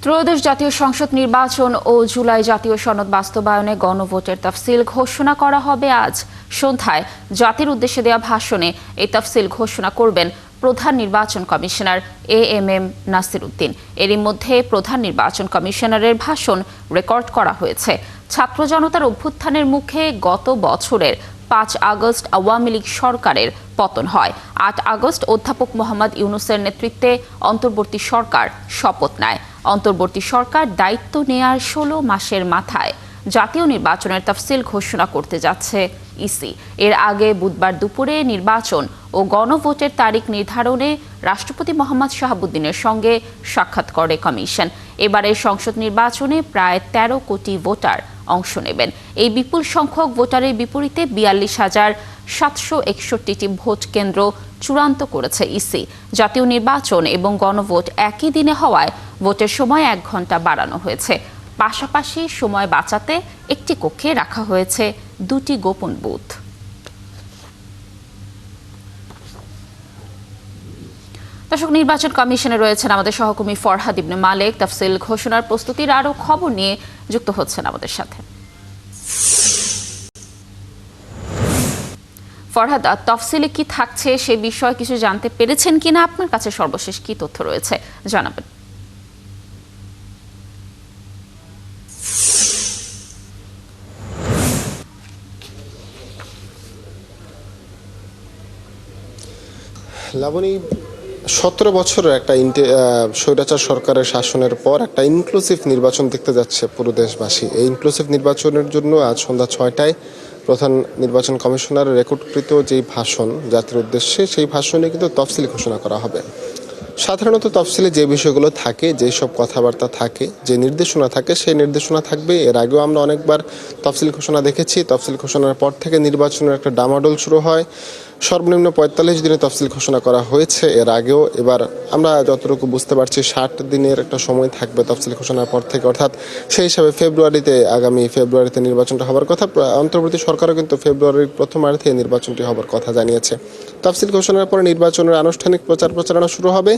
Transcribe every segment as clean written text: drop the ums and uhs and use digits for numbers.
ত্রয়োদশ জাতীয় সংসদ নির্বাচন ও জুলাই জাতীয় সনদ বাস্তবায়নে গণভোটের তফসিল ঘোষণা করা হবে আজ সন্ধ্যায়। জাতির উদ্দেশ্যে দেওয়া ভাষণে এই তফসিল ঘোষণা করবেন প্রধান নির্বাচন কমিশনার AMM নাসির উদ্দিন। এরই মধ্যে প্রধান নির্বাচন কমিশনারের ভাষণ রেকর্ড করা হয়েছে। ছাত্র জনতার অভ্যুত্থানের মুখে গত বছরের 5 আগস্ট আওয়ামী লীগ সরকারের পতন হয়। 8 আগস্ট অধ্যাপক মোহাম্মদ ইউনূসের নেতৃত্বে অন্তর্বর্তী সরকার শপথ নেয়। অন্তর্বর্তী সরকার দায়িত্ব নেয়ার 16 মাসের মাথায় জাতীয় নির্বাচনের তফসিল ঘোষণা করতে যাচ্ছে ইসি। এর আগে বুধবার দুপুরে নির্বাচন ও গণভোটের তারিখ নির্ধারণে রাষ্ট্রপতি মোহাম্মদ শাহাবুদ্দিনের সঙ্গে সাক্ষাৎ করে কমিশন। এবারের সংসদ নির্বাচনে প্রায় 13 কোটি ভোটার অংশ নেবেন। এই বিপুল সংখ্যক ভোটারের বিপরীতে 42,761টি ভোট কেন্দ্র চূড়ান্ত করেছে ইসি। জাতীয় নির্বাচন এবং গণভোট একই দিনে হওয়ায় ভোটের সময় 1 ঘন্টা বাড়ানো হয়েছে। পাশাপাশি সময় বাঁচাতে একটি কক্ষে রাখা হয়েছে 2টি গোপন বুথ। দর্শক, নির্বাচন কমিশনে রয়েছেন আমাদের সহকর্মী ফরহাদ ইবনে মালেক। তফসিল ঘোষণার প্রস্তুতির আরো খবর নিয়ে যুক্ত হচ্ছেন আমাদের সাথে। ফরহাদ, তফসিলে কি থাকছে সে বিষয়ে কিছু জানতে পেরেছেন কিনা? আপনার কাছে সর্বশেষ কি তথ্য রয়েছে জানাবেন। লাবণী, 17 বছরের একটা স্বৈরাচার সরকারের শাসনের পর একটা ইনক্লুসিভ নির্বাচন দেখতে যাচ্ছে পুরো দেশবাসী। এই ইনক্লুসিভ নির্বাচনের জন্য আজ সন্ধ্যা 6টায় প্রধান নির্বাচন কমিশনারের রেকর্ডকৃত যেই ভাষণ জাতির উদ্দেশ্যে, সেই ভাষণে কিন্তু তফসিল ঘোষণা করা হবে। সাধারণত তফসিলে যে বিষয়গুলো থাকে, যেসব কথাবার্তা থাকে, যে নির্দেশনা থাকে, সেই নির্দেশনা থাকবে। এর আগেও আমরা অনেকবার তফসিল ঘোষণা দেখেছি। তফসিল ঘোষণার পর থেকে নির্বাচনের একটা ডামাডোল শুরু হয়। সর্বনিম্ন 45 দিনে তফসিল ঘোষণা করা হয়েছে এর আগেও। এবার আমরা যতটুকু বুঝতে পারছি 60 দিনের একটা সময় থাকবে তফসিল ঘোষণার পর থেকে, অর্থাৎ সেই হিসাবে আগামী ফেব্রুয়ারিতে নির্বাচনটা হবার কথা। অন্তর্বর্তী সরকারও কিন্তু ফেব্রুয়ারির প্রথমার্ধে নির্বাচনটি হবার কথা জানিয়েছে। তফসিল ঘোষণার পরে নির্বাচনের আনুষ্ঠানিক প্রচার প্রচারণা শুরু হবে।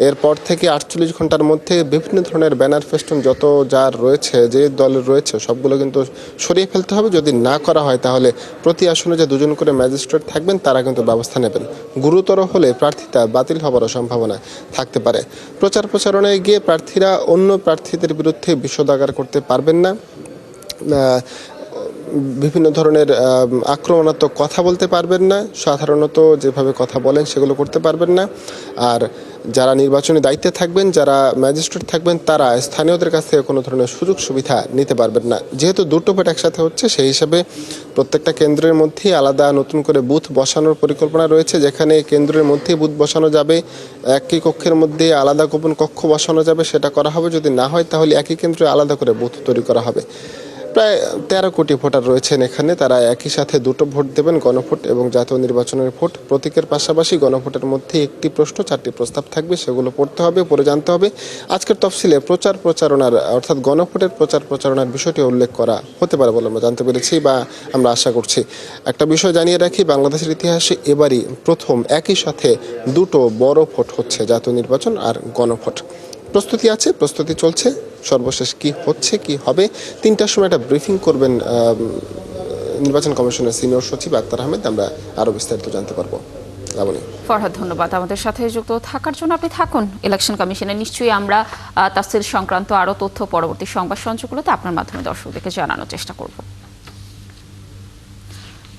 এরপর থেকে 48 ঘন্টার মধ্যে বিভিন্ন ধরনের ব্যানার ফেস্টুন যত যার রয়েছে, যে দলের রয়েছে, সবগুলো কিন্তু সরিয়ে ফেলতে হবে। যদি না করা হয় তাহলে প্রতি আসনে যে 2 জন করে ম্যাজিস্ট্রেট থাকবেন তারা কিন্তু ব্যবস্থা নেবেন। গুরুতর হলে প্রার্থিতা বাতিল হবারও সম্ভাবনা থাকতে পারে। প্রচার প্রচারণায় গিয়ে প্রার্থীরা অন্য প্রার্থীদের বিরুদ্ধে বিষোদাগার করতে পারবেন না। বিভিন্ন ধরনের আক্রমণাত্মক কথা বলতে পারবেন না। সাধারণত যেভাবে কথা বলেন সেগুলো করতে পারবেন না। আর যারা নির্বাচনী দায়িত্বে থাকবেন, যারা ম্যাজিস্ট্রেট থাকবেন, তারা স্থানীয়দের কাছ থেকে কোনো ধরনের সুযোগ সুবিধা নিতে পারবেন না। যেহেতু 2টো ভোট একসাথে হচ্ছে, সেই হিসাবে প্রত্যেকটা কেন্দ্রের মধ্যেই আলাদা নতুন করে বুথ বসানোর পরিকল্পনা রয়েছে, যেখানে কেন্দ্রের মধ্যেই বুথ বসানো যাবে। একই কক্ষের মধ্যে আলাদা গোপন কক্ষ বসানো যাবে, সেটা করা হবে। যদি না হয় তাহলে একই কেন্দ্রে আলাদা করে বুথ তৈরি করা হবে। প্রায় 13 কোটি ভোটার রয়েছেন এখানে। তারা একই সাথে 2টো ভোট দেবেন, গণভোট এবং জাতীয় নির্বাচনের ভোট। প্রতীকের পাশাপাশি গণভোটের মধ্যে একটি প্রশ্ন, 4টি প্রস্তাব থাকবে, সেগুলো পড়তে হবে, পড়ে জানতে হবে। আজকের তফসিলে প্রচার প্রচারণার অর্থাৎ গণভোটের প্রচার প্রচারণার বিষয়টি উল্লেখ করা হতে পারে বলে আমরা জানতে পেরেছি বা আমরা আশা করছি। একটা বিষয় জানিয়ে রাখি, বাংলাদেশের ইতিহাসে এবারই প্রথম একই সাথে 2টো বড় ভোট হচ্ছে, জাতীয় নির্বাচন আর গণভোট। প্রস্তুতি আছে, প্রস্তুতি চলছে। সর্বশেষ কি হচ্ছে, কি হবে, 3টার সময় একটা ব্রিফিং করবেন নির্বাচন কমিশনের সিনিয়র সচিব আক্তার আহমেদ। আমরা আরও বিস্তারিত জানতে পারবো। ফরহাদ, ধন্যবাদ আমাদের সাথে যুক্ত থাকার জন্য। আপনি থাকুন ইলেকশন কমিশনে। নিশ্চয়ই আমরা তফসিল সংক্রান্ত আরও তথ্য পরবর্তী সংবাদ সঞ্চারগুলোতে আপনার মাধ্যমে দর্শকদেরকে জানানোর চেষ্টা করব।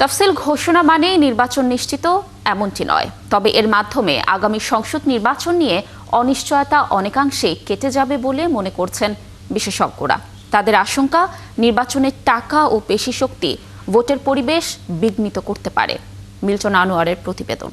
তফসিল ঘোষণা মানে নির্বাচন নিশ্চিত এমনটি নয়, তবে এর মাধ্যমে আগামী সংসদ নির্বাচন নিয়ে অনিশ্চয়তা অনেকাংশেই কেটে যাবে বলে মনে করছেন বিশেষজ্ঞরা। তাদের আশঙ্কা, নির্বাচনের টাকা ও পেশিশক্তি ভোটের পরিবেশ বিঘ্নিত করতে পারে। মিল্টন আনোয়ারের প্রতিবেদন।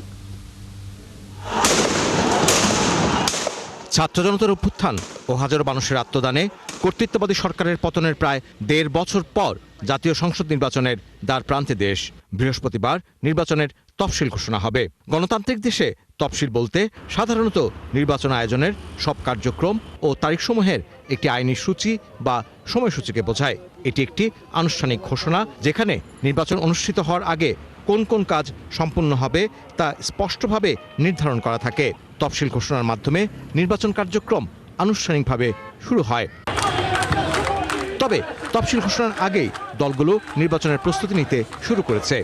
ছাত্র জনতার অভ্যুত্থান ও হাজারো মানুষের আত্মদানে কর্তৃত্ববাদী সরকারের পতনের প্রায় 1.5 বছর পর জাতীয় সংসদ নির্বাচনের দ্বার প্রান্তে দেশ। বৃহস্পতিবার নির্বাচনের তফসিল ঘোষণা হবে। গণতান্ত্রিক দেশে তফসিল বলতে সাধারণত নির্বাচন আয়োজনের সব কার্যক্রম ও তারিখসমূহের একটি আইনি সূচি বা সময়সূচিকে বোঝায়। এটি একটি আনুষ্ঠানিক ঘোষণা, যেখানে নির্বাচন অনুষ্ঠিত হওয়ার আগে কোন কোন কাজ সম্পূর্ণ হবে তা স্পষ্টভাবে নির্ধারণ করা থাকে। তফসিল ঘোষণার মাধ্যমে নির্বাচন কার্যক্রম আনুষ্ঠানিকভাবে শুরু হয়। তবে তফসিল ঘোষণার আগেই দলগুলো নির্বাচনের প্রস্তুতি নিতে শুরু করেছে।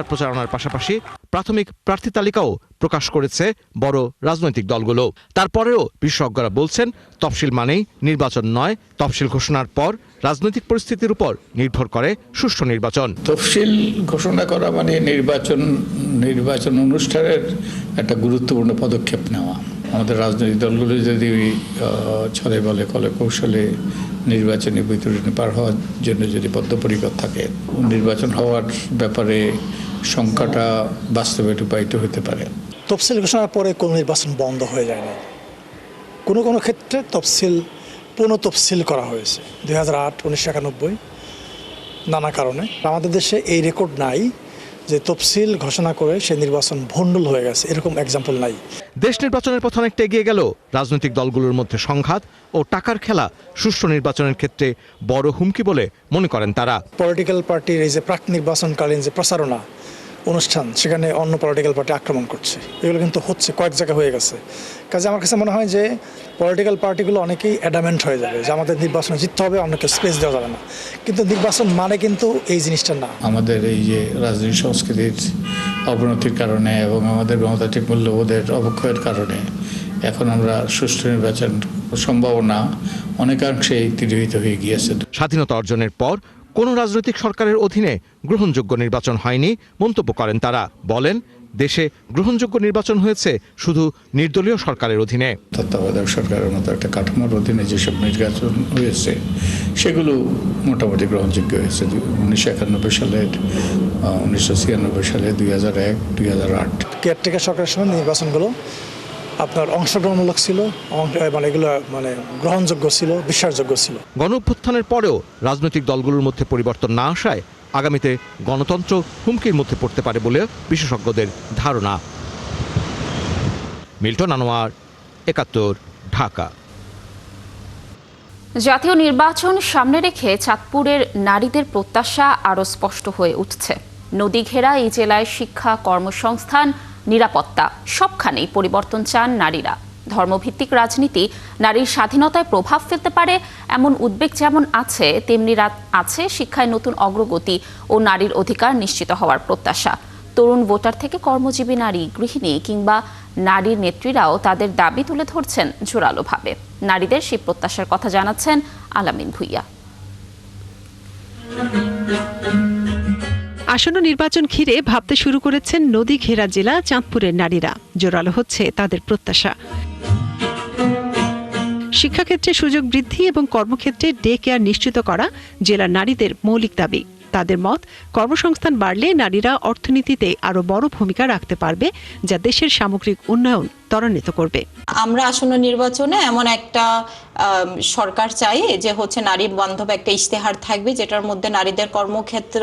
প্রচারণার পাশাপাশি প্রাথমিক প্রার্থী তালিকাও প্রকাশ করেছে বড় রাজনৈতিক দলগুলো। তারপরেও বিশেষজ্ঞরা বলছেন, তফসিল মানেই নির্বাচন নয়। তফসিল ঘোষণার পর রাজনৈতিক পরিস্থিতির উপর নির্ভর করে সুষ্ঠু নির্বাচন। তফসিল ঘোষণা করা মানে নির্বাচন অনুষ্ঠানের একটা গুরুত্বপূর্ণ পদক্ষেপ নেওয়া। আমাদের রাজনৈতিক দলগুলো যদি ছলে বলে কলে কৌশলে নির্বাচনী বৈতরণী পার হওয়ার জন্য যদি বদ্ধপরিকর থাকে, নির্বাচন হওয়ার ব্যাপারে সংখ্যাটা বাস্তবে রূপায়িত হতে পারে। তফসিল ঘোষণার পরে কোনো নির্বাচন বন্ধ হয়ে যায় না। কোনো কোনো ক্ষেত্রে পুনঃতফসিল করা হয়েছে 2008, 1991 নানা কারণে। আমাদের দেশে এই রেকর্ড নাই যে তফসিল ঘোষণা করে সে নির্বাচন ভণ্ডুল হয়ে গেছে, এরকম এক্সাম্পল নাই। দেশ নির্বাচনের পথ অনেকটা এগিয়ে গেল। রাজনৈতিক দলগুলোর মধ্যে সংঘাত ও টাকার খেলা সুষ্ঠু নির্বাচনের ক্ষেত্রে বড় হুমকি বলে মনে করেন তারা। পলিটিক্যাল পার্টির এই যে প্রাক নির্বাচনকালীন যে প্রচারণা অনুষ্ঠান, সেখানে অন্য পলিটিক্যাল পার্টি আক্রমণ করছে, এগুলো কিন্তু হচ্ছে, কয়েক জায়গায় হয়ে গেছে। কাজে আমার কাছে মনে হয় যে পলিটিক্যাল পার্টিগুলো অনেকেই অ্যাডামেন্ট হয়ে যাবে যে আমাদের নির্বাচনে জিততে হবে, অন্যকে স্পেস দেওয়া যাবে না। কিন্তু নির্বাচন মানে কিন্তু এই জিনিসটা না। আমাদের এই যে রাজনৈতিক সংস্কৃতির অবনতির কারণে এবং আমাদের গণতান্ত্রিক মূল্যবোধের অবক্ষয়ের কারণে এখন আমরা সুষ্ঠু নির্বাচন সম্ভাবনা অনেকাংশেই তিরোহিত হয়ে গিয়েছে। স্বাধীনতা অর্জনের পর কোনো রাজনৈতিক সরকারের অধীনে গ্রহণযোগ্য নির্বাচন হয়নি মন্তব্য করেন তারা। বলেন, দেশে গ্রহণযোগ্য নির্বাচন হয়েছে শুধু নির্দলীয় সরকারের অধীনে। তত্ত্বাবধায়ক সরকারের মতো একটা কাঠামোর অধীনে যেসব নির্বাচন হয়েছে সেগুলো মোটামুটি গ্রহণযোগ্য হয়েছে। 1991 সালের, 1996 সালে, 2001, 2008 কেয়ারটেকার সরকারের সময় নির্বাচনগুলো আপনার অংশগ্রহণমূলক ছিল, এগুলো গ্রহণযোগ্য ছিল, বিশ্বাসযোগ্য ছিল। গণঅভ্যুত্থানের পরেও রাজনৈতিক দলগুলোর মধ্যে পরিবর্তন না আসায় আগামীতে গণতন্ত্র হুমকির মধ্যে পড়তে পারে বলে বিশেষজ্ঞদের ধারণা। মিল্টন আনোয়ার, 71, ঢাকা। জাতীয় নির্বাচন সামনে রেখে চাঁদপুরের নারীদের প্রত্যাশা আরও স্পষ্ট হয়ে উঠছে। নদী ঘেরা এই জেলায় শিক্ষা, কর্মসংস্থান, নিরাপত্তা সবখানেই পরিবর্তন চান নারীরা। ধর্মভিত্তিক রাজনীতি নারীর স্বাধীনতায় প্রভাব ফেলতে পারে এমন উদ্বেগ যেমন আছে, তেমনি আছে শিক্ষায় নতুন অগ্রগতি ও নারীর অধিকার নিশ্চিত হওয়ার প্রত্যাশা। তরুণ ভোটার থেকে কর্মজীবী নারী, গৃহিণী কিংবা নারীর নেত্রীরাও তাদের দাবি তুলে ধরছেন জোরালোভাবে। নারীদের সেই প্রত্যাশার কথা জানাচ্ছেন আলামিন ভুইয়া। আসন্ন নির্বাচন ঘিরে ভাবতে শুরু করেছেন নদী ঘেরা জেলা চাঁদপুরের নারীরা। জোরালো হচ্ছে তাদের প্রত্যাশা। শিক্ষাক্ষেত্রে সুযোগ বৃদ্ধি এবং কর্মক্ষেত্রে ডে কেয়ার নিশ্চিত করা জেলার নারীদের মৌলিক দাবি। তাদের মত, কর্মসংস্থান বাড়লে নারীরা অর্থনীতিতে আরো বড় ভূমিকা রাখতে পারবে, যা দেশের সামগ্রিক উন্নয়ন ত্বরান্বিত করবে। আমরা আসন্ন নির্বাচনে এমন একটা সরকার চাই যে নারী বান্ধব একটা ইশতেহার থাকবে, যেটার মধ্যে নারীদের কর্মক্ষেত্র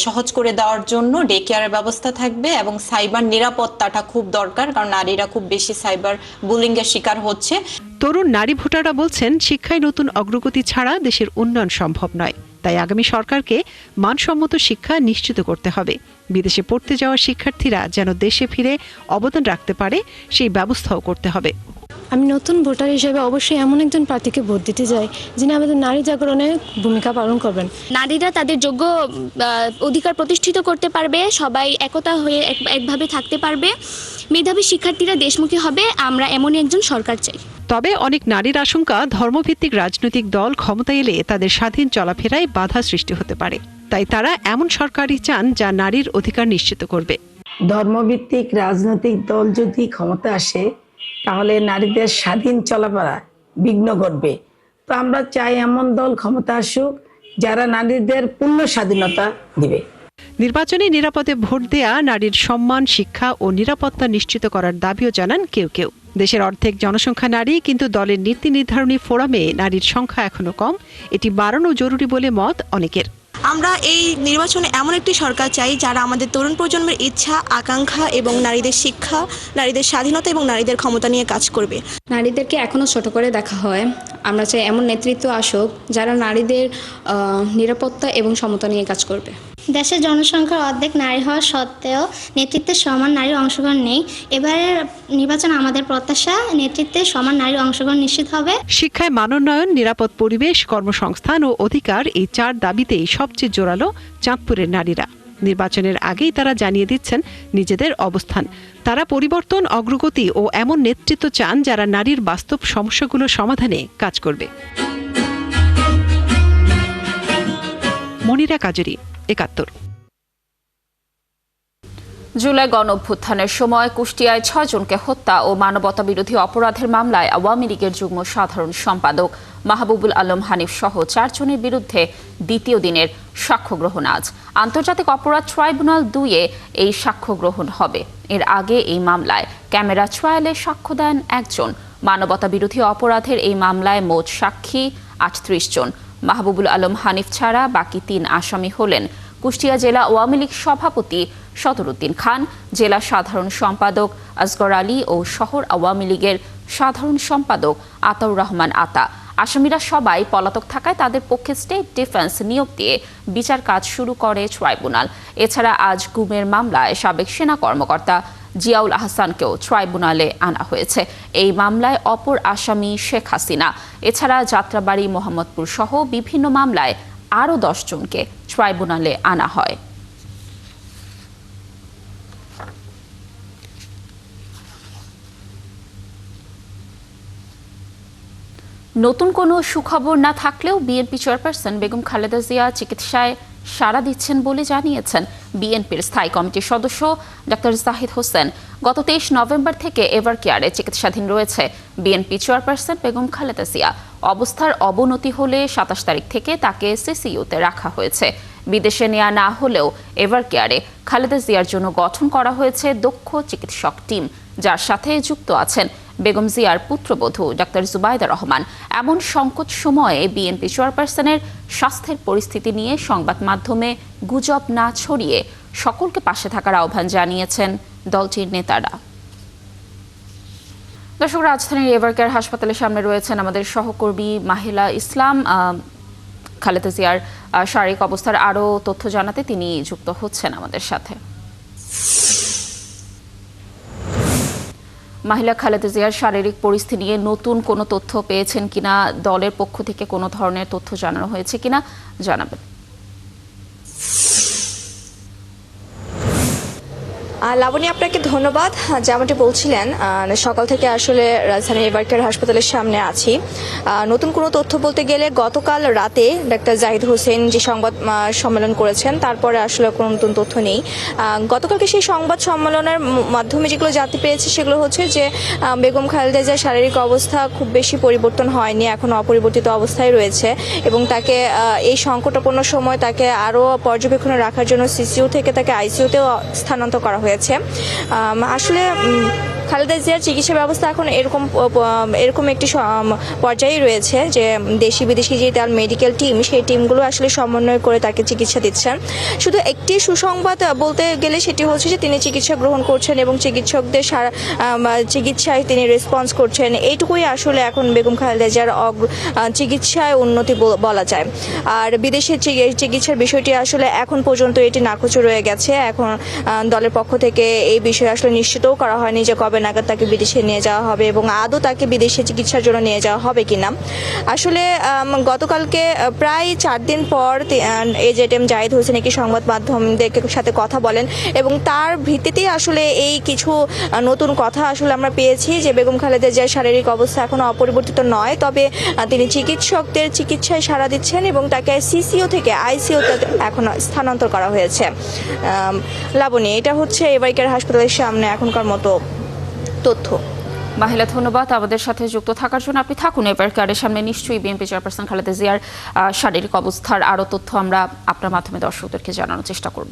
সহজ করে দেওয়ার জন্য ডে কেয়ারের ব্যবস্থা থাকবে এবং সাইবার নিরাপত্তাটা খুব দরকার, কারণ নারীরা খুব বেশি সাইবার বুলিং এর শিকার হচ্ছে। তরুণ নারী ভোটাররা বলছেন, শিক্ষায় নতুন অগ্রগতি ছাড়া দেশের উন্নয়ন সম্ভব নয়। তাই আগামী সরকারকে মানসম্মত শিক্ষা নিশ্চিত করতে হবে। বিদেশে পড়তে যাওয়া শিক্ষার্থীরা যেন দেশে ফিরে অবদান রাখতে পারে, সেই ব্যবস্থাও করতে হবে। আমি নতুন ভোটার হিসেবে অবশ্যই এমন একজন প্রার্থীকে ভোট দিতে চাই যিনি আমাদের নারী জাগরণে ভূমিকা পালন করবেন। নারীরা তাদের যোগ্য অধিকার প্রতিষ্ঠিত করতে পারবে, সবাই একতা হয়ে একভাবে থাকতে পারবে, মেধাবী শিক্ষার্থীরা দেশমুখী হবে। আমরা এমনই একজন সরকার চাই। তবে অনেক নারীর আশঙ্কা, ধর্মভিত্তিক রাজনৈতিক দল ক্ষমতায় এলে তাদের স্বাধীন চলাফেরায় বাধা সৃষ্টি হতে পারে। তাই তারা এমন সরকারই চান যা নারীর অধিকার নিশ্চিত করবে। ধর্মভিত্তিক রাজনৈতিক দল যদি ক্ষমতা আসে তাহলে নারীদের স্বাধীন চলাফেরা বিঘ্ন ঘটবে। তো আমরা চাই এমন দল ক্ষমতা আসুক যারা নারীদের পূর্ণ স্বাধীনতা দিবে। নির্বাচনে নিরাপদে ভোট দেয়া, নারীর সম্মান, শিক্ষা ও নিরাপত্তা নিশ্চিত করার দাবিও জানান কেউ কেউ। দেশের অর্ধেক জনসংখ্যা নারী, কিন্তু দলের নীতি নির্ধারণী ফোরামে নারীর সংখ্যা এখনো কম। এটি বাড়ানো জরুরি বলে মত অনেকের। আমরা এই নির্বাচনে এমন একটি সরকার চাই যারা আমাদের তরুণ প্রজন্মের ইচ্ছা, আকাঙ্ক্ষা এবং নারীদের শিক্ষা, নারীদের স্বাধীনতা এবং নারীদের ক্ষমতা নিয়ে কাজ করবে। নারীদেরকে এখনো ছোট করে দেখা হয়। আমরা চাই এমন নেতৃত্ব আসুক যারা নারীদের নিরাপত্তা এবং সমতা নিয়ে কাজ করবে। দেশের জনসংখ্যার অর্ধেক নারী হওয়া সত্ত্বেও নেতৃত্বে সমান নারীর অংশগ্রহণ নেই। এবারের নির্বাচন আমাদের প্রত্যাশা নেতৃত্বে সমান নারীর অংশগ্রহণ নিশ্চিত হবে। শিক্ষায় মানোন্নয়ন, নিরাপদ পরিবেশ, কর্মসংস্থান ও অধিকার, এই 4 দাবিতেই সবচেয়ে জোরালো চাঁদপুরের নারীরা। নির্বাচনের আগেই তারা জানিয়ে দিচ্ছেন নিজেদের অবস্থান। তারা পরিবর্তন, অগ্রগতি ও এমন নেতৃত্ব চান যারা নারীর বাস্তব সমস্যাগুলো সমাধানে কাজ করবে। মনিরা কাজেরি, ৭১। জুলাই গণঅভ্যুত্থানের সময় কুষ্টিয়ায় 6 জনকে হত্যা ও মানবতা বিরোধী অপরাধের মামলায় আওয়ামী লীগের যুগ্ম সাধারণ সম্পাদক মাহবুবুল আলম হানিফ সহ 4 জনের বিরুদ্ধে দ্বিতীয় দিনের সাক্ষ্য গ্রহণ আজ। আন্তর্জাতিক অপরাধ ট্রাইব্যুনাল 2-এ এই সাক্ষ্য গ্রহণ হবে। এর আগে এই মামলায় ক্যামেরা ট্রায়ালে সাক্ষ্য দেন 1 জন। মানবতা বিরোধী অপরাধের এই মামলায় মোট সাক্ষী 38 জন। মাহবুবুল আলম হানিফ ছাড়া বাকি 3 আসামি হলেন কুষ্টিয়া জেলা আওয়ামী লীগ সভাপতি সদরুদ্দিন খান, জেলা সাধারণ সম্পাদক আসগর আলী ও শহর আওয়ামী লীগের সাধারণ সম্পাদক আতাউর রহমান আতা। আসামিরা সবাই পলাতক থাকায় তাদের পক্ষে স্টেট ডিফেন্স নিয়োগ দিয়ে বিচার কাজ শুরু করে ট্রাইব্যুনাল। এছাড়া আজ গুমের মামলায় সাবেক সেনা কর্মকর্তা জিয়াউল আহসানকেও ট্রাইব্যুনালে আনা হয়েছে। এই মামলায় অপর আসামি শেখ হাসিনা। এছাড়া যাত্রাবাড়ি, মোহাম্মদপুর সহ বিভিন্ন মামলায় আরও 10 জনকে ট্রাইব্যুনালে আনা হয়। নতুন কোনো সুখবর না থাকলেও বিএনপি চেয়ারপারসন বেগম খালেদা জিয়া চিকিৎসায় সাড়া দিচ্ছেন বলে জানিয়েছেন বিএনপির স্থায়ী কমিটির সদস্য ডক্টর জাহিদ হোসেন। গত 23 নভেম্বর থেকে এভার কেয়ারে চিকিৎসাধীন রয়েছে বিএনপি চেয়ারপারসন বেগম খালেদা জিয়া। অবস্থার অবনতি হলে 27 তারিখ থেকে তাকে সিসিইউতে রাখা হয়েছে। বিদেশে নেওয়া না হলেও এভার কেয়ারে খালেদা জিয়ার জন্য গঠন করা হয়েছে দক্ষ চিকিৎসক টিম, যার সাথে যুক্ত আছেন বেগম জিয়ার পুত্রবধূ ডাক্তার জুবাইদা রহমান। এমন সংকট সময়ে বিএনপি চেয়ারপারসনের স্বাস্থ্যের পরিস্থিতি নিয়ে সংবাদ মাধ্যমে গুজব না ছড়িয়ে সকলকে পাশে থাকার আহ্বান জানিয়েছেন দলটির নেতারা। দর্শক, রাজধানীর এভারকেয়ার হাসপাতালের সামনে রয়েছেন আমাদের সহকর্মী মাহিলা ইসলাম। খালেদা জিয়ার শারীরিক অবস্থার আরও তথ্য জানাতে তিনি যুক্ত হচ্ছেন আমাদের সাথে। মাহিলা, খালেদা জিয়ার শারীরিক পরিস্থিতি নিয়ে নতুন কোনো তথ্য পেয়েছেন কিনা, দলের পক্ষ থেকে কোনো ধরনের তথ্য জানানো হয়েছে কিনা জানাবেন। লাবণী, আপনাকে ধন্যবাদ। যেমনটি বলছিলেন, সকাল থেকে আসলে রাজধানীর এভারকেয়ার হাসপাতালের সামনে আছি। নতুন কোনো তথ্য বলতে গেলে গতকাল রাতে ডাক্তার জাহিদ হোসেন যে সংবাদ সম্মেলন করেছেন, তারপরে আসলে কোনো নতুন তথ্য নেই। গতকালকে সেই সংবাদ সম্মেলনের মাধ্যমে যেগুলো জানতে পেরেছি সেগুলো হচ্ছে যে বেগম খালেদা জিয়ার শারীরিক অবস্থা খুব বেশি পরিবর্তন হয়নি, এখন অপরিবর্তিত অবস্থায় রয়েছে এবং তাকে এই সংকটাপন্ন সময় তাকে আরও পর্যবেক্ষণে রাখার জন্য সিসিইউ থেকে তাকে আইসিইউতেও স্থানান্তর করা হয়েছে। আসলে খালেদা জিয়ার চিকিৎসা ব্যবস্থা এখন এরকম একটি পর্যায়ে রয়েছে যে দেশি বিদেশি যে তার মেডিকেল টিম, সেই টিমগুলো আসলে সমন্বয় করে তাকে চিকিৎসা দিচ্ছেন। শুধু একটি সুসংবাদ বলতে গেলে সেটি হচ্ছে যে তিনি চিকিৎসা গ্রহণ করছেন এবং চিকিৎসকদের চিকিৎসায় তিনি রেসপন্স করছেন। এইটুকুই আসলে এখন বেগম খালেদা জিয়ার চিকিৎসায় উন্নতি বলা যায়। আর বিদেশের চিকিৎসার বিষয়টি আসলে এখন পর্যন্ত এটি নাকচ রয়ে গেছে। এখন দলের পক্ষ থেকে এই বিষয়ে আসলে নিশ্চিতও করা হয়নি যে কবে নাগাদ তাকে বিদেশে নিয়ে যাওয়া হবে এবং আদৌ তাকে বিদেশে চিকিৎসার জন্য নিয়ে যাওয়া হবে কিনা। আসলে গতকালকে প্রায় 4 দিন পর এজেএম জাহিদ হোসেন একটি সংবাদ মাধ্যমদের সাথে কথা বলেন এবং তার ভিত্তিতেই আসলে এই কিছু নতুন কথা আসলে আমরা পেয়েছি যে বেগম খালেদা জিয়ার শারীরিক অবস্থা এখনো অপরিবর্তিত নয়, তবে তিনি চিকিৎসকদের চিকিৎসায় সাড়া দিচ্ছেন এবং তাকে সিসিইউ থেকে আইসিইউতে এখন স্থানান্তর করা হয়েছে। লাবণী, এটা হচ্ছে এভারকেয়ার হাসপাতালের সামনে এখনকার মতো তথ্য। মাহিলা, ধন্যবাদ আমাদের সাথে যুক্ত থাকার জন্য। আপনি থাকুন এভারকেয়ারের সামনে। নিশ্চয়ই বিএনপি চেয়ারপারসন খালেদা জিয়ার শারীরিক অবস্থার আরও তথ্য আমরা আপনার মাধ্যমে দর্শকদেরকে জানানোর চেষ্টা করব।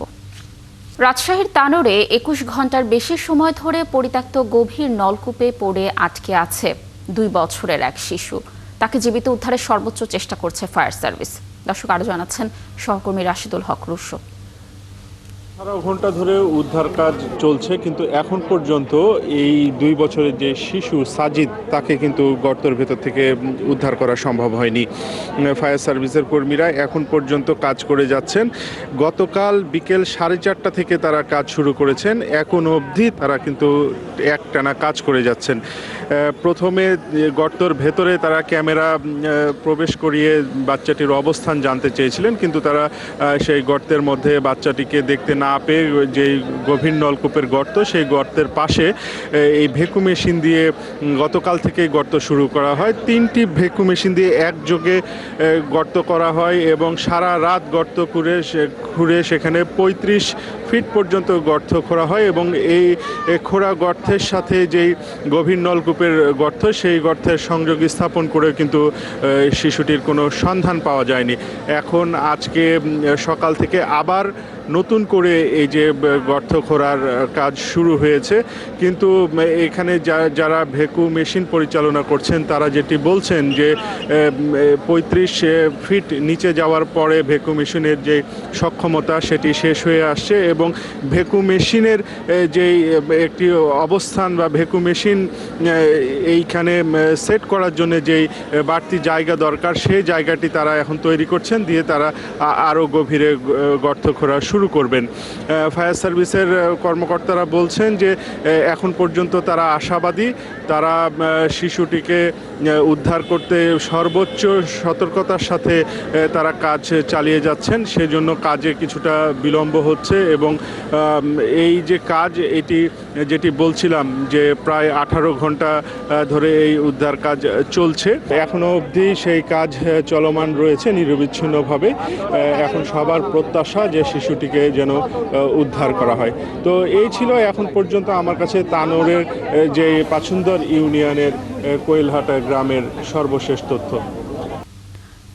রাজশাহীর তানোরে 21 ঘন্টার বেশি সময় ধরে পরিত্যক্ত গভীর নলকূপে পড়ে আটকে আছে 2 বছরের এক শিশু। তাকে জীবিত উদ্ধারের সর্বোচ্চ চেষ্টা করছে ফায়ার সার্ভিস। দর্শক, আরও জানাচ্ছেন সহকর্মী রাশিদুল হক রুশো। 18 ঘন্টা ধরে উদ্ধার কাজ চলছে, কিন্তু এখন পর্যন্ত এই 2 বছরের যে শিশু সাজিদ তাকে কিন্তু গর্তের ভেতর থেকে উদ্ধার করা সম্ভব হয়নি। ফায়ার সার্ভিসের কর্মীরা এখন পর্যন্ত কাজ করে যাচ্ছেন। গতকাল বিকেল 4:30 থেকে তারা কাজ শুরু করেছেন, এখন অবধি তারা কিন্তু একটানা কাজ করে যাচ্ছেন। প্রথমে গর্তের ভেতরে তারা ক্যামেরা প্রবেশ করিয়ে বাচ্চাটির অবস্থান জানতে চেয়েছিলেন, কিন্তু তারা সেই গর্তের মধ্যে বাচ্চাটিকে দেখতে না পেয়ে যে গভীর নলকূপের গর্ত, সেই গর্তের পাশে এই ভেকু মেশিন দিয়ে গতকাল থেকে গর্ত শুরু করা হয়। 3টি ভেকু মেশিন দিয়ে একযোগে গর্ত করা হয় এবং সারা রাত গর্ত খুঁড়ে সেখানে 35 ফিট পর্যন্ত গর্ত খোঁড়া হয় এবং এই খোঁড়া গর্তের সাথে যেই গভীর নলকূপের গর্ত, সেই গর্তের সংযোগ স্থাপন করে কিন্তু শিশুটির কোনো সন্ধান পাওয়া যায়নি। এখন আজকে সকাল থেকে আবার নতুন করে এই যে গর্ত খোঁড়ার কাজ শুরু হয়েছে, কিন্তু এখানে যারা ভেকু মেশিন পরিচালনা করছেন তারা যেটি বলছেন যে 35 ফিট নিচে যাওয়ার পরে ভেকু মেশিনের যে সক্ষমতা সেটি শেষ হয়ে আসছে এবং ভেকু মেশিনের যে একটি অবস্থান বা ভেকু মেশিন এইখানে সেট করার জন্য যেই বাড়তি জায়গা দরকার, সেই জায়গাটি তারা এখন তৈরি করছেন, দিয়ে তারা আরও গভীরে গর্ত খোঁড়া শুরু করবেন। ফায়ার সার্ভিসের কর্মকর্তারা বলছেন যে এখন পর্যন্ত তারা আশাবাদী, তারা শিশুটিকে উদ্ধার করতে সর্বোচ্চ সতর্কতার সাথে তারা কাজ চালিয়ে যাচ্ছেন, সেজন্য কাজে কিছুটা বিলম্ব হচ্ছে এবং এই যে কাজ এটি যেটি বলছিলাম যে প্রায় 18 ঘন্টা ধরে এই উদ্ধার কাজ চলছে, এখনো অবধি সেই কাজ চলমান রয়েছে নিরবিচ্ছিন্নভাবে। এখন সবার প্রত্যাশা যে শিশুটিকে যেন উদ্ধার করা হয়। তো এই ছিল এখন পর্যন্ত আমার কাছে তানোরের যে পাছুন্দর ইউনিয়নের কোয়েলহাটা গ্রামের সর্বশেষ তথ্য।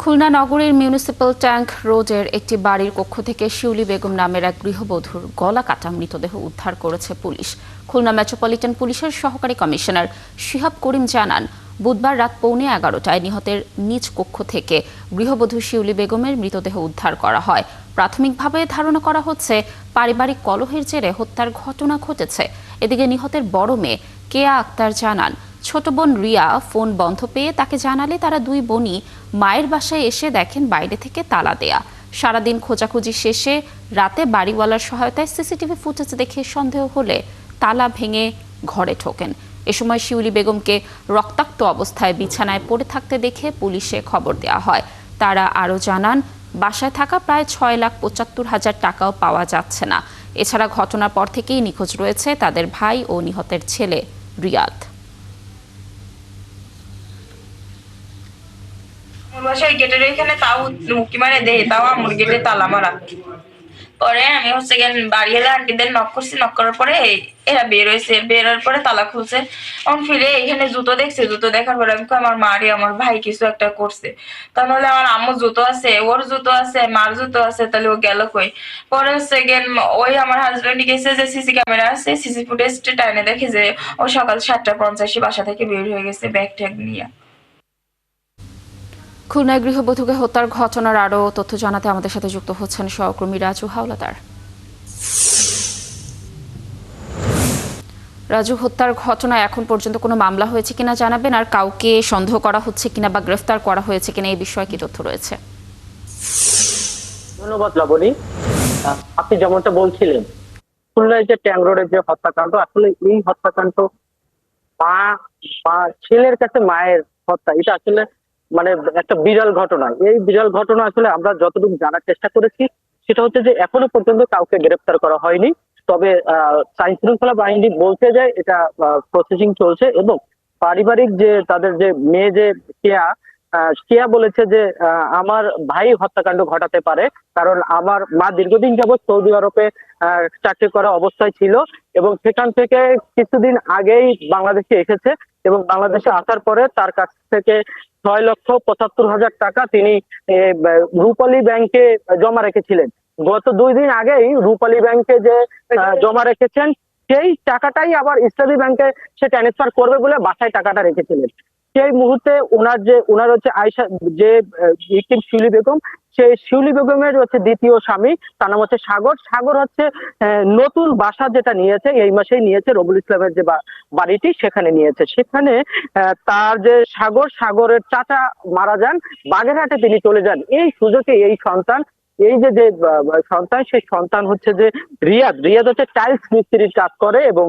খুলনা নগরীর মিউনিসিপ্যাল ট্যাঙ্ক রোডের একটি বাড়ির কক্ষ থেকে শিউলি বেগম নামের এক গৃহবধূর গলা কাটা মৃতদেহ উদ্ধার করেছে পুলিশ। খুলনা মেট্রোপলিটন পুলিশের সহকারী কমিশনার শিহাব করিম জানান, বুধবার রাত 11:15টায় নিহতের নিজ কক্ষ থেকে গৃহবধূ শিউলি বেগমের মৃতদেহ উদ্ধার করা হয়। প্রাথমিকভাবে ধারণা করা হচ্ছে পারিবারিক কলহের জেরে হত্যার ঘটনা ঘটেছে। এদিকে নিহতের বড় মেয়ে কেয়া আক্তার জানান, ছোট বোন রিয়া ফোন বন্ধ পেয়ে তাকে জানালে তারা দুই বোনই মায়ের বাসায় এসে দেখেন বাইরে থেকে তালা দেয়া। সারাদিন খোঁজাখুঁজি শেষে রাতে বাড়িওয়ালার সহায়তায় সিসিটিভি ফুটেজ দেখে সন্দেহ হলে তালা ভেঙে ঘরে ঢোকেন। এ সময় শিউলি বেগমকে রক্তাক্ত অবস্থায় বিছানায় পড়ে থাকতে দেখে পুলিশে খবর দেওয়া হয়। তারা আরও জানান, বাসায় থাকা প্রায় 6,75,000 টাকাও পাওয়া যাচ্ছে না। এছাড়া ঘটনার পর থেকেই নিখোঁজ রয়েছে তাদের ভাই ও নিহতের ছেলে রিয়াদ। বাসায় গেটের এখানে তাও উকি মারে দেয়, তাও আমার গেটে তালা মারা। পরে আমি হচ্ছে গিয়ে বাড়ি এলে আন্টিদের নক করছি, নক করার পরে এরা বের হয়েছে, বেরোর পরে তালা খুলছে। এখন ফিরে এখানে জুতো দেখছে, জুতো দেখার পরে আমি আমার মারি আমার ভাই কিছু একটা করছে, তাহলে আমার আম্মু জুতো আছে, ওর জুতো আছে, মার জুতো আছে, তাহলে ও গেল কই। পরে হচ্ছে গিয়ে ওই আমার হাজবেন্ড গেছে যে সিসি ক্যামেরা আছে, সিসি ফুটেজ টাইনে দেখে যে ও সকাল 7:50 বাসা থেকে বের হয়ে গেছে ব্যাগ ট্যাগ নিয়ে। খুলনায় গৃহবধূকে হত্যার ঘটনার আরও তথ্য জানাতে আমাদের সাথে যুক্ত হচ্ছেন সহকর্মী রাজু হাওলাদার। রাজু, হত্যার ঘটনায় এখন পর্যন্ত কোনো মামলা হয়েছে কিনা জানাবেন, আর কাউকে সন্দেহ করা হচ্ছে কিনা বা গ্রেফতার করা হয়েছে কিনা এই বিষয়ে কি তথ্য রয়েছে? ধন্যবাদ লাবণী। আপনি যেমনটা বলছিলেন, খুলনায় যে ট্যাং রোডের যে হত্যাকাণ্ড, আসলে এই হত্যাকাণ্ড ছেলের কাছে মায়ের হত্যা, এটা আসলে মানে একটা বিরল ঘটনা। এই বিরল ঘটনা আসলে আমরা যতটুকু জানার চেষ্টা করেছি সেটা হচ্ছে যে এখনো পর্যন্ত কাউকে গ্রেফতার করা হয়নি। তবে আইন শৃঙ্খলা বাহিনী বলতে যায় এটা প্রসেসিং চলছে এবং পারিবারিক যে তাদের যে মেয়ে যে কেয়া বলেছে যে আমার ভাই হত্যাকাণ্ড ঘটাতে পারে, কারণ আমার মা দীর্ঘদিন যাবৎ সৌদি আরবে চাকরি করা অবস্থায় ছিল এবং সেখান থেকে কিছুদিন আগেই বাংলাদেশে এসেছে এবং বাংলাদেশে আসার পরে তার কাছ থেকে 6,75,000 টাকা তিনি রূপালী ব্যাংকে জমা রেখেছিলেন। গত 2 দিন আগেই রূপালী ব্যাংকে যে জমা রেখেছেন সেই টাকাটাই আবার ইসলামী ব্যাংকে সে ট্রান্সফার করবে বলে বাসায় টাকাটা রেখেছিলেন। সেই মুহূর্তে ওনার হচ্ছে আয়েশা যে ভিকটিম শিউলি বেগম, সেই শিউলি বেগমের হচ্ছে দ্বিতীয় স্বামী, তার নাম হচ্ছে সাগর। সাগর হচ্ছে নতুন বাসা যেটা নিয়েছে, এই মাসেই নিয়েছে, রবুল ইসলামের যে বাড়িটি সেখানে নিয়েছে। সেখানে তার যে সাগরের চাচা মারা যান, বাগেরহাটে তিনি চলে যান। এই সুযোগে এই সন্তান, এই যে সন্তান, সেই সন্তান হচ্ছে যে রিয়াদ হচ্ছে টাইলস মিস্ত্রির কাজ করে এবং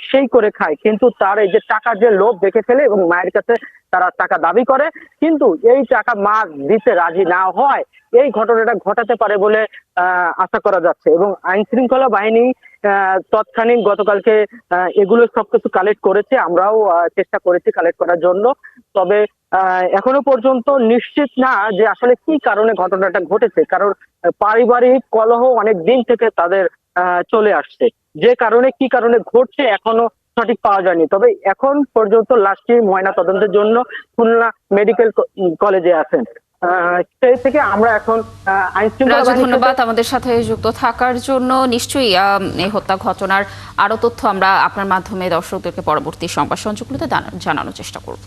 সেই করে খায়। কিন্তু তার এই যে টাকার যে লোভ দেখে ফেলে এবং মায়ের কাছে তারা টাকা দাবি করে, কিন্তু এই টাকা মা দিতে রাজি না হয়, এই ঘটনাটা ঘটাতে পারে বলে আশা করা যাচ্ছে। এবং আইন শৃঙ্খলা বাহিনী তৎক্ষণিক গতকালকে এগুলো সবকিছু কালেক্ট করেছে, আমরাও চেষ্টা করেছি কালেক্ট করার জন্য। তবে এখনো পর্যন্ত নিশ্চিত না যে আসলে কি কারণে ঘটনাটা ঘটেছে, কারণ পারিবারিক কলহ অনেক দিন থেকে তাদের চলে আসছে। যে কারণে কি কারণে ঘটছে এখনো সঠিক পাওয়া যায়নি। তবে এখন পর্যন্ত লাশটি ময়না তদন্তের জন্য খুলনা মেডিকেল কলেজে আছেন। সেই থেকে আমরা এখন ধন্যবাদ আমাদের সাথে যুক্ত থাকার জন্য। নিশ্চয়ই এই হত্যা ঘটনার আরো তথ্য আমরা আপনার মাধ্যমে দর্শকদেরকে পরবর্তী সংবাদ সংযোগগুলোতে জানানোর চেষ্টা করব।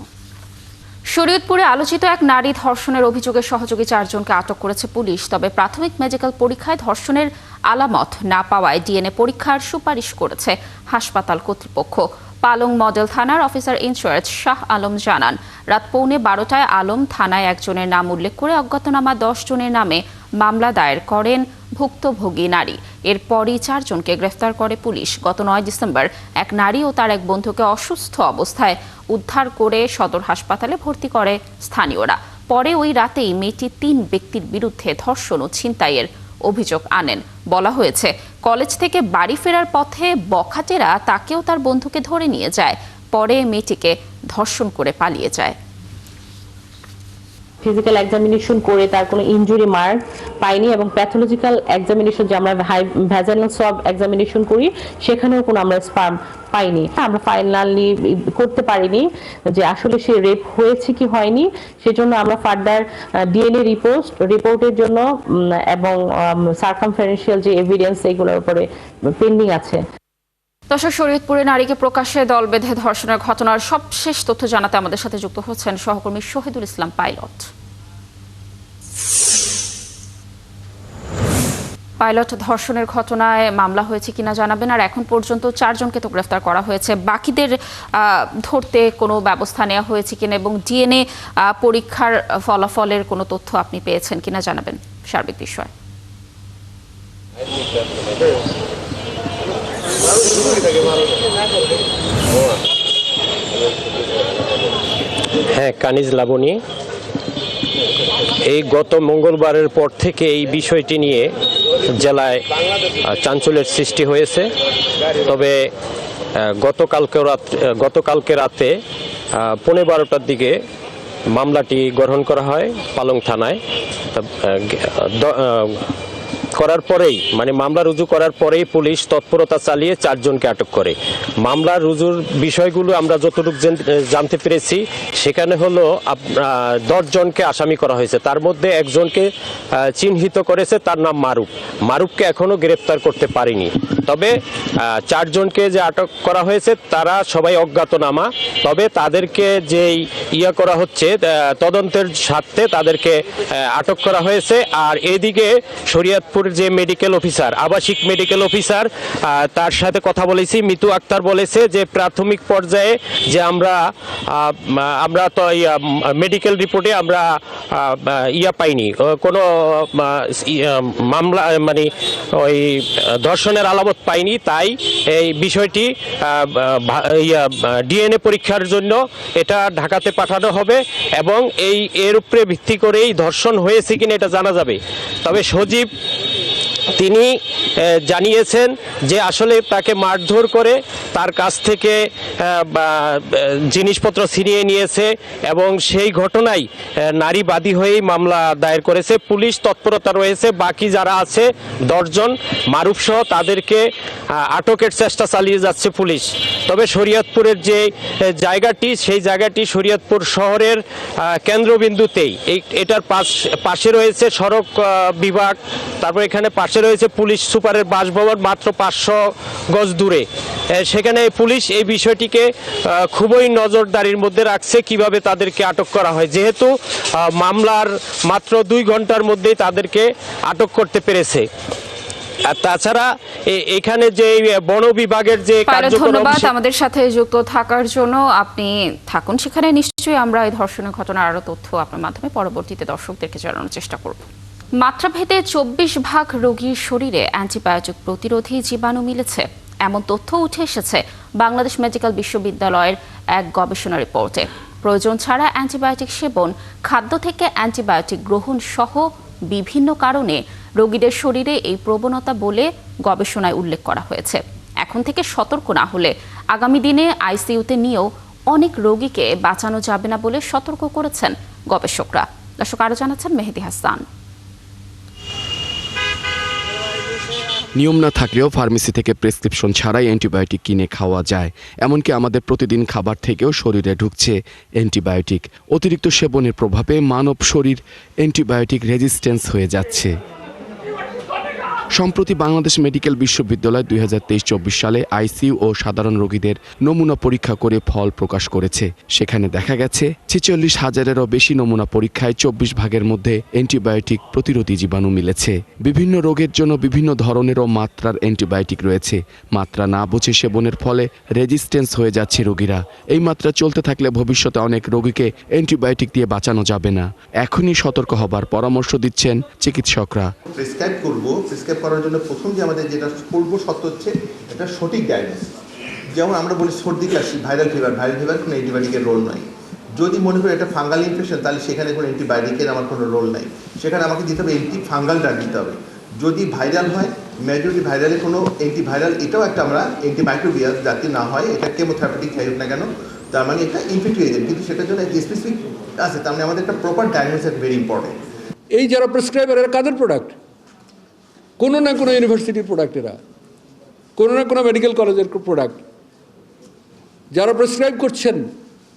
শরীয়তপুরে আলোচিত এক নারী ধর্ষণের অভিযোগে সহযোগী 4 জনকে আটক করেছে পুলিশ। তবে প্রাথমিক মেডিকেল পরীক্ষায় ধর্ষণের আলামত না পাওয়ায় ডিএনএ পরীক্ষার সুপারিশ করেছে হাসপাতাল কর্তৃপক্ষ। পালং মডেল থানার অফিসার ইনচার্জ শাহ আলম জানান, রাত 11:15টায় আলম থানায় একজনের নাম উল্লেখ করে অজ্ঞাতনামা 10 জনের নামে মামলা দায়ের করেন ভুক্তভোগী নারী। এরপরই 4 জনকে গ্রেফতার করে পুলিশ। গত 9 ডিসেম্বর এক নারী ও তার এক বন্ধুকে অসুস্থ অবস্থায় উদ্ধার করে সদর হাসপাতালে ভর্তি করে স্থানীয়রা। পরে ওই রাতেই মেয়েটি 3 ব্যক্তির বিরুদ্ধে ধর্ষণ ও ছিনতাইয়ের অভিযোগ আনেন। বলা হয়েছে, কলেজ থেকে বাড়ি ফেরার পথে বখাটেরা তাকেও তার বন্ধুকে ধরে নিয়ে যায়। পরে মেয়েটিকে ধর্ষণ করে পালিয়ে যায়। ফিজিক্যাল এক্সামিনেশন করে তার কোনো ইনজুরি মার্ক পাইনি এবং প্যাথোলজিক্যাল এক্সামিনেশন যে আমরা ভ্যাজাইনাল সোয়াব এক্সামিনেশন করি সেখানেও কোনো আমরা স্পার্ম পাইনি। আমরা ফাইনালি করতে পারিনি যে আসলে সে রেপ হয়েছে কি হয়নি, সেজন্য আমরা ফার্দার ডিএনএ রিপোর্টের জন্য এবং সার্কামফারেন্সিয়াল যে এভিডেন্স এগুলোর উপরে পেন্ডিং আছে। দর্শক, শরীয়তপুরে নারীকে প্রকাশ্যে দল বেঁধে ধর্ষণের ঘটনার সবশেষ তথ্য জানাতে আমাদের সাথে যুক্ত হচ্ছেন সহকর্মী শহীদুল ইসলাম পাইলট। ধর্ষণের ঘটনায় মামলা হয়েছে কিনা জানাবেন। আর এখন পর্যন্ত 4 জনকে তো গ্রেফতার করা হয়েছে, বাকিদের ধরতে কোনো ব্যবস্থা নেওয়া হয়েছে কিনা এবং ডিএনএ পরীক্ষার ফলাফলের কোনো তথ্য আপনি পেয়েছেন কিনা জানাবেন সার্বিক বিষয়। হ্যাঁ, কানিজ লাবণী, এই গত মঙ্গলবারের পর থেকে এই বিষয়টি নিয়ে জেলায় চাঞ্চল্যের সৃষ্টি হয়েছে। তবে গতকালকে রাতে 12:15টার দিকে মামলাটি গ্রহণ করা হয় পালং থানায়। করার পরেই মামলা রুজু করার পরেই পুলিশ তৎপরতা চালিয়ে 4 জনকে আটক করে। মামলা রুজুর বিষয়গুলো আমরা যতটুকু জানতে পেরেছি, সেখানে হলো 10 জনকে আসামি করা হয়েছে। তার মধ্যে একজনকে চিহ্নিত করেছে, তার নাম মারুফকে এখনো গ্রেফতার করতে পারেনি। তবে 4 জনকে যে আটক করা হয়েছে তারা সবাই অজ্ঞাতনামা। তবে তাদেরকে যেই করা হচ্ছে তদন্তের স্বার্থে তাদেরকে আটক করা হয়েছে। আর এদিকে শরীয়তপুর যে মেডিকেল অফিসার, আবাসিক মেডিকেল অফিসার, তার সাথে কথা বলেছি, মিতু আক্তার বলেছে যে প্রাথমিক পর্যায়ে যে আমরা তো মেডিকেল রিপোর্টে আমরা পাইনি কোনো মামলা ওই ধর্ষণের আলামত পাইনি। তাই এই বিষয়টি ডিএনএ পরীক্ষার জন্য এটা ঢাকাতে পাঠানো হবে এবং এর উপরে ভিত্তি করেই ধর্ষণ হয়েছে কিনা এটা জানা যাবে। তবে সজীব তিনি জানিয়েছেন যে আসলে তাকে মারধর করে তার কাছ থেকে জিনিসপত্র ছিনিয়ে নিয়েছে এবং সেই ঘটনায় নারী বাদী হয়েই মামলা দায়ের করেছে। পুলিশ তৎপরতা রয়েছে। বাকি যারা আছে 10 জন মারুফ সহ তাদেরকে আটকের চেষ্টা চালিয়ে যাচ্ছে পুলিশ। তবে শরীয়তপুরের যে জায়গাটি, সেই জায়গাটি শরীয়তপুর শহরের কেন্দ্রবিন্দুতেই। এটার পাশে রয়েছে সড়ক বিভাগ, তারপর এখানে পাশে পাশে রয়েছে পুলিশ সুপারের বাসভবন মাত্র 500 গজ দূরে। সেখানে পুলিশ এই বিষয়টিকে খুবই নজরদারির মধ্যে রাখছে কিভাবে তাদেরকে আটক করা হয়, যেহেতু মামলার মাত্র 2 ঘন্টার মধ্যেই তাদেরকে আটক করতে পেরেছে। আর তাছাড়া এখানে যে বন বিভাগের যে কার্যক্রম, ধন্যবাদ আমাদের সাথে যুক্ত থাকার জন্য। আপনি থাকুন সেখানে, নিশ্চয়ই আমরা এই ধর্ষণের ঘটনার আরো তথ্য আপনার মাধ্যমে পরবর্তীতে দর্শকদেরকে জানানোর চেষ্টা করব। মাত্রাভেদে 24 ভাগ রোগীর শরীরে অ্যান্টিবায়োটিক প্রতিরোধী জীবাণু মিলেছে, এমন তথ্য উঠে এসেছে বাংলাদেশ মেডিকেল বিশ্ববিদ্যালয়ের এক গবেষণা রিপোর্টে। প্রয়োজন ছাড়া অ্যান্টিবায়োটিক সেবন, খাদ্য থেকে অ্যান্টিবায়োটিক গ্রহণ সহ বিভিন্ন কারণে রোগীদের শরীরে এই প্রবণতা বলে গবেষণায় উল্লেখ করা হয়েছে। এখন থেকে সতর্ক না হলে আগামী দিনে আইসিইউতে নিয়েও অনেক রোগীকে বাঁচানো যাবে না বলে সতর্ক করেছেন গবেষকরা। দর্শক আরো জানাচ্ছেন মেহেদি হাসান। নিয়ম না থাকলেও ফার্মেসি থেকে প্রেসক্রিপশন ছাড়াই অ্যান্টিবায়োটিক কিনে খাওয়া যায়। এমনকি আমাদের প্রতিদিন খাবার থেকেও শরীরে ঢুকছে অ্যান্টিবায়োটিক। অতিরিক্ত সেবনের প্রভাবে মানব শরীর অ্যান্টিবায়োটিক রেজিস্ট্যান্স হয়ে যাচ্ছে। সম্প্রতি বাংলাদেশ মেডিকেল বিশ্ববিদ্যালয় 2023-24 সালে আইসিইউ ও সাধারণ রোগীদের নমুনা পরীক্ষা করে ফল প্রকাশ করেছে। সেখানে দেখা গেছে 46,000-এরও বেশি নমুনা পরীক্ষায় 24 ভাগের মধ্যে অ্যান্টিবায়োটিক প্রতিরোধী জীবাণু মিলেছে। বিভিন্ন রোগের জন্য বিভিন্ন ধরনের ও মাত্রার অ্যান্টিবায়োটিক রয়েছে। মাত্রা না বুঝে সেবনের ফলে রেজিস্ট্যান্স হয়ে যাচ্ছে রোগীরা। এই মাত্রা চলতে থাকলে ভবিষ্যতে অনেক রোগীকে অ্যান্টিবায়োটিক দিয়ে বাঁচানো যাবে না। এখনই সতর্ক হবার পরামর্শ দিচ্ছেন চিকিৎসকরা। প্রেসক্রাইব করার জন্য প্রথম যে আমাদের যেটা পূর্ব শর্ত হচ্ছে এটা সঠিক ডায়াগনোসিস। যেমন আমরা বলি সর্দি কাশি, ভাইরাল ফিভার কোনো অ্যান্টিবায়োটিকের রোল নয়। যদি মনে করি এটা ফাঙ্গাল ইনফেকশন, তাহলে সেখানে কোনো অ্যান্টিবায়োটিকের আমার কোনো রোল নাই, সেখানে আমাকে দিতে হবে অ্যান্টি ফাঙ্গাল ড্রাগ দিতে হবে। যদি ভাইরাল হয়, মেজরিটি ভাইরালে কোনো অ্যান্টিভাইরাল, এটাও একটা আমরা অ্যান্টিমাইক্রোবিয়াল যাতে না হয়, এটা কেমোথেরাপিটিক খাই হোক না কেন, তার মানে একটা ইনফেক্টিভ এজেন্ট, কিন্তু সেটার জন্য একটা স্পেসিফিক আছে। তার মানে আমাদের একটা প্রপার ডায়াগনোসিস ভেরি ইম্পর্টেন্ট। এই যারা প্রেসক্রাইবার এরা কাদের প্রোডাক্ট? কোনো না কোনো ইউনিভার্সিটির প্রোডাক্ট, এরা কোনো না কোনো মেডিকেল কলেজের প্রোডাক্ট। যারা প্রেসক্রাইব করছেন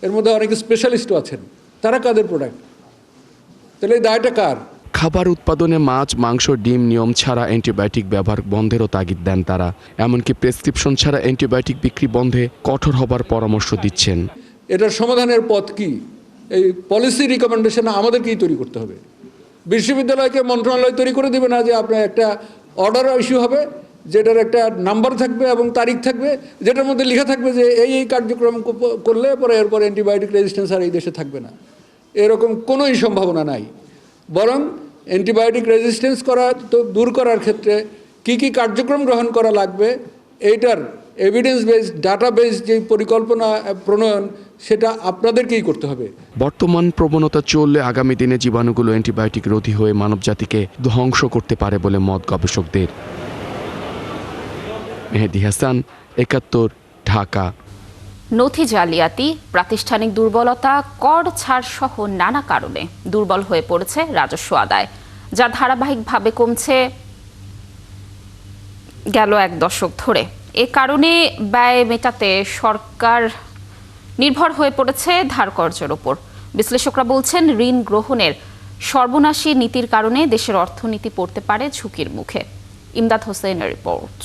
এর মধ্যে অনেক স্পেশালিস্টও আছেন, তারা কাদের প্রোডাক্ট? তাহলে এই দায়টা কার? খাবার উৎপাদনে মাছ, মাংস, ডিম নিয়ম ছাড়া অ্যান্টিবায়োটিক ব্যবহার বন্ধেরও তাগিদ দেন তারা। এমনকি প্রেসক্রিপশন ছাড়া অ্যান্টিবায়োটিক বিক্রি বন্ধে কঠোর হবার পরামর্শ দিচ্ছেন। এটার সমাধানের পথ কি? এই পলিসি রিকমেন্ডেশন আমাদেরকেই তৈরি করতে হবে। বিশ্ববিদ্যালয়কে মন্ত্রণালয় তৈরি করে দেবে না যে আপনার একটা অর্ডার ইস্যু হবে, যেটার একটা নাম্বার থাকবে এবং তারিখ থাকবে, যেটার মধ্যে লেখা থাকবে যে এই কার্যক্রম করলে পরে এরপর অ্যান্টিবায়োটিক রেজিস্ট্যান্স আর এই দেশে থাকবে না। এরকম কোনোই সম্ভাবনা নাই। বরং অ্যান্টিবায়োটিক রেজিস্ট্যান্স করা তো দূর করার ক্ষেত্রে কি কি কার্যক্রম গ্রহণ করা লাগবে, এইটার এভিডেন্স বেসড, ডাটা বেসড যে পরিকল্পনা প্রণয়ন, সেটা আপনাদেরকেই করতে হবে। বর্তমান প্রবণতা চললে আগামী দিনে জীবাণুগুলো অ্যান্টিবায়োটিক রোধী হয়ে মানবজাতিকে ধ্বংস করতে পারে বলে মত গবেষকদের। মেহেদি হাসান, ৭১, ঢাকা। নথি জালিয়াতি, প্রাতিষ্ঠানিক দুর্বলতা, কর ছাড় সহ নানা কারণে দুর্বল হয়ে পড়েছে রাজস্ব আদায়, যা ধারাবাহিকভাবে কমছে গেল 1 দশক ধরে। এ কারণে ব্যয় মেটাতে সরকার নির্ভর হয়ে পড়েছে ধার কর্জের ওপর। বিশ্লেষকরা বলছেন, ঋণ গ্রহণের সর্বনাশী নীতির কারণে দেশের অর্থনীতি পড়তে পারে ঝুঁকির মুখে। ইমদাদ হোসেনের রিপোর্ট।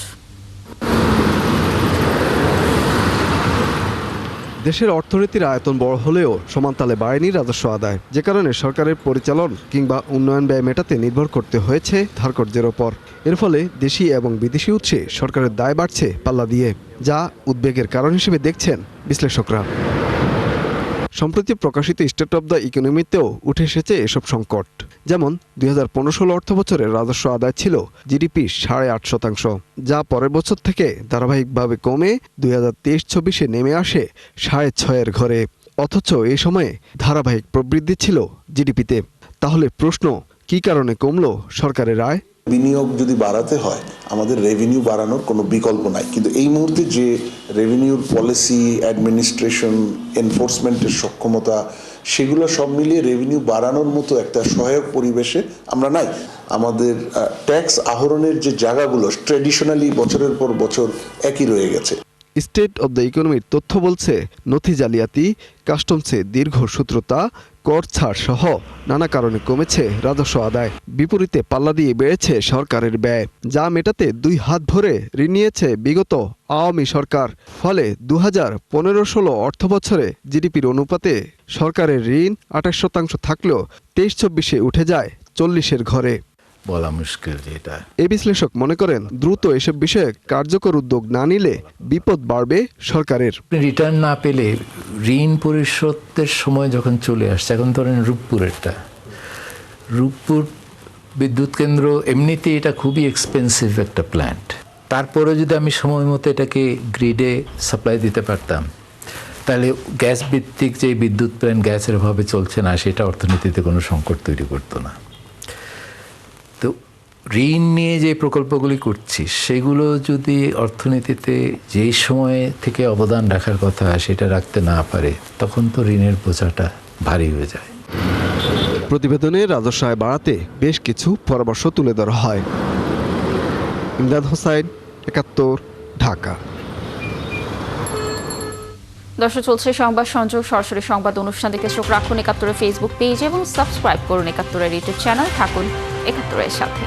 দেশের অর্থনীতির আয়তন বড় হলেও সমানতালে বাড়েনি রাজস্ব আদায়, যে কারণে সরকারের পরিচালন কিংবা উন্নয়ন ব্যয় মেটাতে নির্ভর করতে হয়েছে ধারকর্জের ওপর। এর ফলে দেশি এবং বিদেশি উৎসে সরকারের দায় বাড়ছে পাল্লা দিয়ে, যা উদ্বেগের কারণ হিসেবে দেখছেন বিশ্লেষকরা। সম্প্রতি প্রকাশিত স্টেট অব দ্য ইকোনমিতেও উঠে এসেছে এসব সংকট। যেমন 2015-16 অর্থবছরের রাজস্ব আদায় ছিল জিডিপি 8.5%, যা পরের বছর থেকে ধারাবাহিকভাবে কমে 2023-24-এ নেমে আসে 6.5-এর ঘরে। অথচ এই সময়ে ধারাবাহিক প্রবৃদ্ধি ছিল জিডিপিতে। তাহলে প্রশ্ন, কী কারণে কমল সরকারের আয়? বিনিয়োগ যদি বাড়াতে হয়, আমাদের রেভিনিউ বাড়ানোর কোনো বিকল্প নাই। কিন্তু এই মুহূর্তে যে রেভিনিউর পলিসি, অ্যাডমিনিস্ট্রেশন, এনফোর্সমেন্টের সক্ষমতা, সেগুলো সব মিলিয়ে রেভিনিউ বাড়ানোর মতো একটা সহায়ক পরিবেশে আমরা নাই। আমাদের ট্যাক্স আহরণের যে জায়গাগুলো ট্র্যাডিশনালি বছরের পর বছর একই রয়ে গেছে। স্টেট অব দ্য ইকোনমির তথ্য বলছে, নথি জালিয়াতি, কাস্টমসে দীর্ঘ সূত্রতা, কর ছাড় সহ নানা কারণে কমেছে রাজস্ব আদায়। বিপরীতে পাল্লা দিয়ে বেড়েছে সরকারের ব্যয়, যা মেটাতে 2 হাত ভরে ঋণ নিয়েছে বিগত আওয়ামী সরকার। ফলে 2015-16 অর্থ বছরে জিডিপির অনুপাতে সরকারের ঋণ 28% থাকলেও 23-24-এ উঠে যায় 40-এর ঘরে। বলা মুশকিল যেটা। এই বিশ্লেষক মনে করেন, দ্রুত এসব বিষয়ে কার্যকর উদ্যোগ না নিলে বিপদ বাড়বে সরকারের। রিটার্ন না পেলে ঋণ পরিশোধের সময় যখন চলে আসছে, এখন ধরেন রূপপুর বিদ্যুৎ কেন্দ্র এমনিতে এটা খুবই এক্সপেন্সিভ একটা প্ল্যান্ট, তারপরে যদি আমি সময় মতো এটাকে গ্রিডে সাপ্লাই দিতে পারতাম, তাহলে গ্যাস ভিত্তিক যে বিদ্যুৎ প্ল্যান্ট গ্যাসের অভাবে চলছে না, সেটা অর্থনীতিতে কোনো সংকট তৈরি করতো না। তো ঋণ নিয়ে যে প্রকল্পগুলি করছি, সেগুলো যদি অর্থনীতিতে যেই সময় থেকে অবদান রাখার কথা সেটা রাখতে না পারে, তখন তো ঋণের বোঝাটা ভারী হয়ে যায়। প্রতিবেদনে রাজস্ব আয় বাড়াতে বেশ কিছু পরামর্শ তুলে ধরা হয়। ইমদাদ হোসাইন, ৭১, ঢাকা। দর্শক, চলছে সংবাদ সংযোগ সরাসরি সংবাদ অনুষ্ঠান দেখে চোখ রাখুন ৭১-এর ফেসবুক পেজ এবং সাবস্ক্রাইব করুন ৭১-এর ইউটিউব চ্যানেল। থাকুন ৭১-এর সাথে।